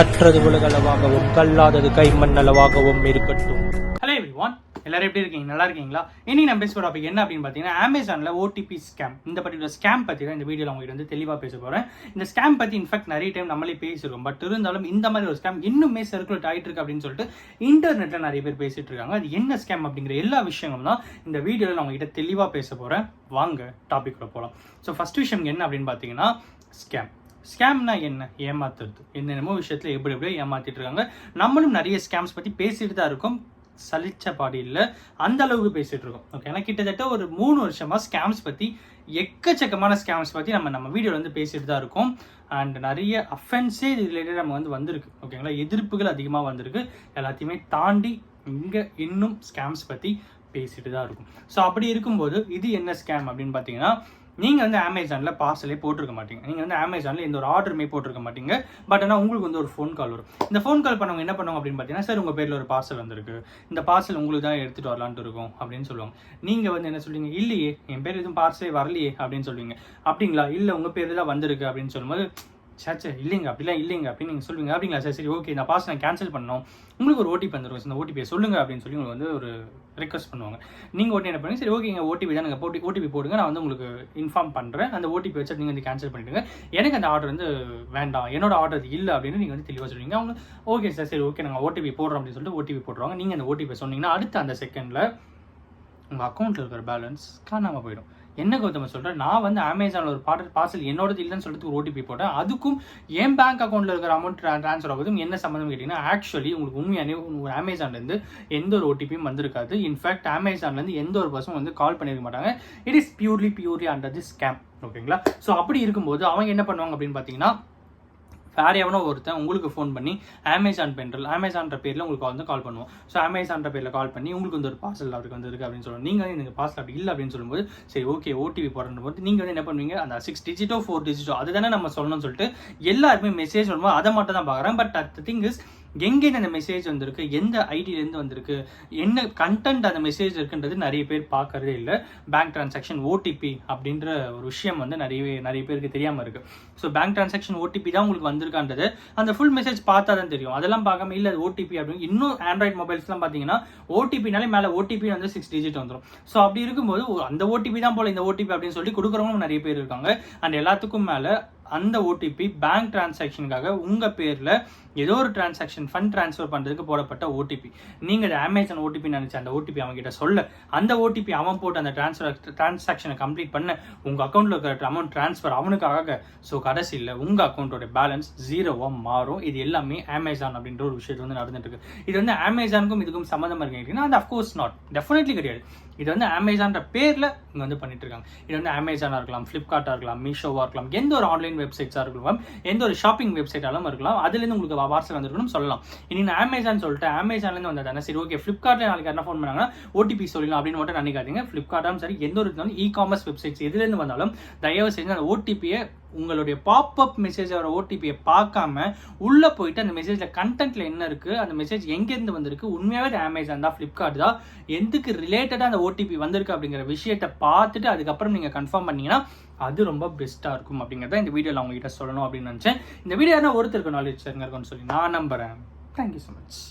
கற்றது உலகளவாகவும் கல்லாதது கைமண்ணளவாகவும் இருக்கட்டும். Hello everyone, எல்லாரும் எப்படி இருக்கீங்க? நல்லா இருக்கீங்களா? இனி நம்ம பேச டாபிக் என்ன அப்படின்னு பார்த்தீங்கன்னா, அமேசானில் ஓடிபி ஸ்கேம். இந்த பர்டிகுலர் ஸ்கேம் பற்றி தான் இந்த வீடியோவில் உங்ககிட்ட வந்து தெளிவாக பேச போகிறேன். இந்த ஸ்கேம் பற்றி இன்ஃபேக்ட் நிறைய டைம் நம்மளே பேசியிருக்கோம். பட் இருந்தாலும் இந்த மாதிரி ஒரு ஸ்கேம் இன்னுமே சர்க்குலேட் ஆகிட்டு இருக்கு அப்படின்னு சொல்லிட்டு இன்டர்நெட்டில் நிறைய பேர் பேசிட்டு இருக்காங்க. அது என்ன ஸ்கேம் அப்படிங்கிற எல்லா விஷயங்களும் தான் இந்த வீடியோவில் நான் உங்ககிட்ட தெளிவாக பேச போகிறேன். வாங்க டாபிக்குள்ள போகலாம். ஸோ ஃபர்ஸ்ட் விஷயம் என்ன அப்படின்னு பார்த்தீங்கன்னா, ஸ்கேம்னா என்ன? ஏமாத்துறது. என்னென்னமோ விஷயத்தில் எப்படியோ ஏமாத்திட்டு இருக்காங்க. நம்மளும் நிறைய ஸ்கேம்ஸ் பற்றி பேசிட்டு தான் இருக்கோம். சலிச்ச பாடி இல்லை, அந்த அளவுக்கு பேசிட்டு இருக்கோம். ஓகே, ஏன்னா கிட்டத்தட்ட ஒரு 3 வருஷமா ஸ்கேம்ஸ் பற்றி, எக்கச்சக்கமான ஸ்கேம்ஸ் பற்றி நம்ம வீடியோவில் வந்து பேசிட்டு தான் இருக்கோம். அண்ட் நிறைய அஃபென்ஸே இது ரிலேட்டட் நம்ம வந்து வந்திருக்கு. ஓகேங்களா, எதிர்ப்புகள் அதிகமாக வந்திருக்கு. எல்லாத்தையுமே தாண்டி இங்கே இன்னும் ஸ்கேம்ஸ் பற்றி பேசிட்டு தான் இருக்கும். ஸோ அப்படி இருக்கும்போது இது என்ன ஸ்கேம் அப்படின்னு பார்த்தீங்கன்னா, நீங்கள் வந்து அமேசானில் பார்சலே போட்டிருக்க மாட்டீங்க. நீங்கள் வந்து அமேசானில் எந்த ஒரு ஆர்டருமே போட்டிருக்க மாட்டீங்க. பட் ஆனால் உங்களுக்கு வந்து ஒரு ஃபோன் கால் வரும். இந்த ஃபோன் கால் பண்ணவங்க என்ன பண்ணுவாங்க அப்படின்னு பார்த்தீங்கன்னா, சார் உங்கள் பேரில் ஒரு பார்சல் வந்திருக்கு, இந்த பார்சல் உங்களுக்கு தான் எடுத்துகிட்டு வரலான்ட்டு இருக்கும் அப்படின்னு சொல்லுவாங்க. நீங்கள் வந்து என்ன சொல்லுவீங்க? இல்லையே, என் பேர் எதுவும் பார்சலே வரலையே அப்படின்னு சொல்லுவீங்க. அப்படிங்களா? இல்லை, உங்கள் பேர் தான் வந்திருக்கு அப்படின்னு சொல்லும்போது, சாச்சே இல்லைங்க, அப்படிலாம் இல்லைங்க அப்படின்னு நீங்கள் சொல்லுவீங்க. அப்படிங்களா சார், சரி ஓகே, இந்த பார்சல் நான் கேன்சல் பண்ணோம், உங்களுக்கு ஒரு ஓடிபி வந்துடும், இந்த ஓடிபியை சொல்லுங்க அப்படின்னு சொல்லி உங்களுக்கு வந்து ஒரு ரெக்வஸ்ட் பண்ணுவாங்க. நீங்கள் ஓட்டி என்ன பண்ணுங்க, சரி ஓகேங்க ஓடிபி தான், நீங்கள் ஓடிபி போடுங்க, நான் வந்து உங்களுக்கு இன்ஃபார்ம் பண்ணுறேன், அந்த ஓடிபி வச்சு நீங்கள் வந்து கேன்சல் பண்ணிவிடுங்க, எனக்கு அந்த ஆர்டர் வந்து வேண்டாம், என்னோட ஆர்டர் இல்லை அப்படின்னு நீங்கள் வந்து தெளிவாக சொல்லுவீங்க. அவங்க ஓகே சார், சரி ஓகே நாங்கள் ஓடிபி போடுறோம் அப்படின்னு சொல்லிட்டு ஓடிபி போடுறாங்க. நீங்கள் அந்த ஓடிபி சொன்னீங்கன்னா அடுத்த அந்த செகண்டில் உங்கள் அக்கௌண்ட்டில் இருக்கிற பேலன்ஸ் காணாமல் போயிடும். என்ன கௌதம சொல்கிறேன், நான் வந்து அமேசானில் ஒரு பார்சல் என்னோடது இல்லைன்னு சொல்லிட்டு ஒரு ஓடிபி போட்டேன், அதுக்கும் என் பேங்க் அக்கௌண்ட்டில் இருக்கிற அமௌண்ட் ட்ரான்ஸ்ஃபர் ஆகுதும் என்ன சம்மந்தம் கேட்டிங்கன்னா, ஆக்சுவலி உங்களுக்கு உண்மையானே ஒரு அமேசான்லேருந்து எந்த ஒரு ஓடிபியும் வந்திருக்காது. இன்ஃபேக்ட் அமேசான்லேருந்து எந்த ஒரு பர்சனும் வந்து கால் பண்ணியிருக்க மாட்டாங்க. It is purely under the scam. ஓகேங்களா, ஸோ அப்படி இருக்கும்போது அவங்க என்ன பண்ணுவாங்க அப்படின்னு பார்த்தீங்கன்னா, வேறு எவனோ ஒருத்தன் உங்களுக்கு ஃபோன் பண்ணி அமேசான்ற பேரில் உங்களுக்கு வந்து கால் பண்ணுவோம். ஸோ அமேசான்ற பேரில் கால் பண்ணி உங்களுக்கு வந்து ஒரு பார்சல் அவருக்கு வந்து இருக்குது அப்படின்னு சொல்லுவோம். நீங்கள் வந்து எனக்கு பார்சல் அப்படி இல்லை அப்படின்னு சொல்லும்போது, சரி ஓகே ஓடிபி போடுறது போது நீங்கள் வந்து என்ன பண்ணுவீங்க, அந்த 6 டிஜிட்டோ 4 டிஜிட்டோ அது தானே நம்ம சொல்லணும்னு சொல்லிட்டு எல்லாருமே மெசேஜ் பண்ணுவோம். அதை மட்டும் தான் பார்க்குறேன். பட் த திங் இஸ், எங்கேருந்து அந்த மெசேஜ் வந்திருக்கு, எந்த ஐடியிலேருந்து வந்திருக்கு, என்ன கண்டென்ட் அந்த மெசேஜ் இருக்குன்றது நிறைய பேர் பார்க்கறதே இல்லை. பேங்க் டிரான்சாக்ஷன் ஓடிபி அப்படின்ற ஒரு விஷயம் வந்து நிறைய பேருக்கு தெரியாமல் இருக்குது. ஸோ பேங்க் டிரான்சாக்ஷன் ஓடிபி தான் உங்களுக்கு வந்திருக்கான்றது அந்த ஃபுல் மெசேஜ் பார்த்தா தான் தெரியும். அதெல்லாம் பார்க்காம இல்லை அது ஓடிபி அப்படின்னு. இன்னும் ஆண்ட்ராய்ட் மொபைல்ஸ்லாம் பார்த்தீங்கன்னா ஓடிபினாலே மேலே ஓடிபி வந்து 6 டிஜிட் வந்துடும். ஸோ அப்படி இருக்கும்போது அந்த ஓடிபி தான் போல இந்த ஓடிபி அப்படின்னு சொல்லி கொடுக்குறவங்களும் நிறைய பேர் இருக்காங்க. அண்ட் எல்லாத்துக்கும் மேலே அந்த ஓடிபி பேங்க் டிரான்சாக்ஷனுக்காக உங்கள் பேரில் ஏதோ ஒரு டிரான்சாக்ஷன் ஃபண்ட் ட்ரான்ஸ்ஃபர் பண்ணுறதுக்கு போடப்பட்ட ஓடிபி. நீங்கள் அது அமேசான் ஓடிபி நினச்ச அந்த ஓடிபி அவங்ககிட்ட சொல்ல, அந்த ஓடிபி அவன் போட்டு அந்த டிரான்சாக்ஷனை கம்ப்ளீட் பண்ண உங்கள் அக்கௌண்ட்டில் இருக்கிற அமௌண்ட் ட்ரான்ஸ்ஃபர் அவனுக்காக. ஸோ கடைசியில் உங்கள் அக்கௌண்ட்டோட பேலன்ஸ் 0-ஆக மாறும். இது எல்லாமே அமேசான் அப்படின்ற ஒரு விஷயத்தில் வந்து நடந்துட்டு இருக்கு. இது வந்து அமேசானுக்கும் இதுக்கும் சம்மந்தமாக இருக்குன்னா அது அஃப்கோர்ஸ் நாட், டெஃபினெட்லி கிடையாது. இது வந்து அமேசான்ற பேரில் இங்கே வந்து பண்ணிட்டு இருக்காங்க. இது வந்து அமேசானாக இருக்கலாம், ஃப்ளிப்கார்ட்டாக இருக்கலாம், மீஷோவாக இருக்கலாம், எந்த ஒரு ஆன்லைன் வெப்சைட்ஸாக இருக்கலாம், எந்த ஒரு ஷாப்பிங் வெப்சைட்டாலும் இருக்கலாம். அதுலேருந்து உங்களுக்கு பார்சல் வந்துருக்கணும் சொல்லலாம். இனி நான் அமேசான் சொல்லிட்டு அமேசான்லேருந்து வந்ததானே, சரி ஓகே ஃப்ளிப்கார்ட்டில் நாளைக்கு என்ன ஃபோன் பண்ணாங்கன்னா ஓடிபி சொல்லலாம் அப்படின்னு மட்டும் நினைக்காதீங்க. ஃப்ளிப்கார்ட்டாலும் சரி, எந்த ஒரு இருந்தாலும் இ-காமர்ஸ் வெப்சைட்ஸ் எதுலேருந்து வந்தாலும் தயவு செஞ்சு அந்த ஓடிபியை உங்களுடைய பாப்அப் மெசேஜோட ஓடிபியை பார்க்காம உள்ளே போயிட்டு அந்த மெசேஜில் கண்டென்ட்டில் என்ன இருக்குது, அந்த மெசேஜ் எங்கேருந்து வந்திருக்கு, உண்மையாகவே அது அமேசான் தான், ஃப்ளிப்கார்ட் தான், எதுக்கு ரிலேட்டடாக அந்த ஓடிபி வந்திருக்கு அப்படிங்கிற விஷயத்தை பார்த்துட்டு அதுக்கப்புறம் நீங்கள் கன்ஃபார்ம் பண்ணீங்கன்னா அது ரொம்ப பெஸ்ட்டாக இருக்கும் அப்படிங்கிறத இந்த வீடியோவில் அவங்ககிட்ட சொல்லணும் அப்படின்னு நினச்சேன். இந்த வீடியோ ஒருத்தருக்கு நாலேஜ் இருக்குன்னு சொல்லி நான் நம்புகிறேன். Thank you so much.